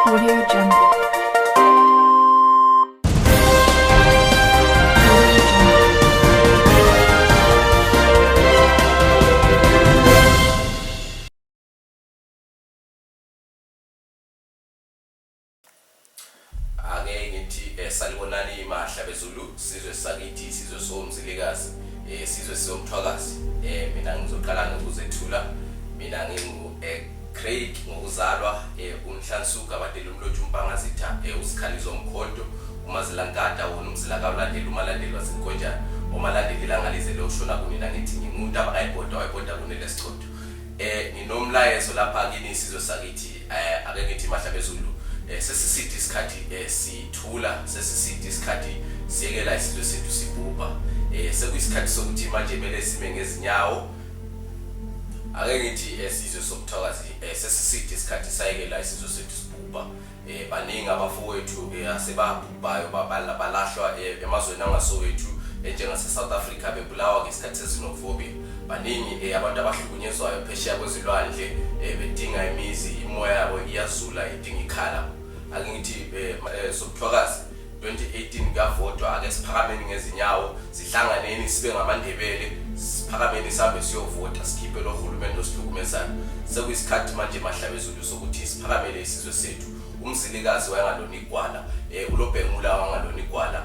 Audio Jungle. Salibonani Mahlabezulu sizwe sakithi sizwe soMzilikazi sizwe soMthwakazi mina ngizoqala ngokuzethula mina ngingu Craig ngokuzalwa umhlansuka abadela umlothu umpangazitha usikhalizo omkhonto umazilankata wona umzilakalandela umalandeli wasenkonjana omalandeli langalize lokushona kunina ngithi ngimuntu abayibhoda wayibhoda kunelesichotho nginomlayezo lapha kini sizwe sakithi ake ngithi Mahlabezulu sesisithi isikhathi sithula sesisithi isikhathi siyekela isizwe sethu sibhubha sekuyisikhathi sokuthi MaNdebele sime ngezinyawo ake ngithi isizwe soMthwakazi sesisithi isikhathi sayekela isizwe sethu sibhubha baningi abafowethu asebabhubhayo balahlwa emazweni angasowethu njengase South Africa bebulawa ngesikhathi sezinofobia baningi abantu abahlukunyezwayo phesheya kwezilwandle bedinga imizi imoya yabo iyazula idinga ikhala ake ngithi soMthwakazi 2018 kuyavotwa ake siphakameni ngezinyawo sihlanganeni sibe ngamaNdebele siphakameni sihambe siyovota sikhiphe lo hulumende osihlukumezayo sekuyisikhathi manje Mahlabezulu sokuthi siphakamele isizwe sethu umzilikazi wayengalona igwala uLobhengula wangalona igwala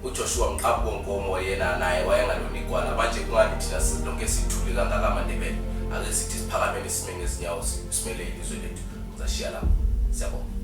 uJoshua Mqabonkomo yena naye wayengalona igwala manje kungani thina silonke sithule kangaka MaNdebele ake sithi siphakamele sime ngezinyawo simele ilizwe lethu ngizashiya lapho siyabonga.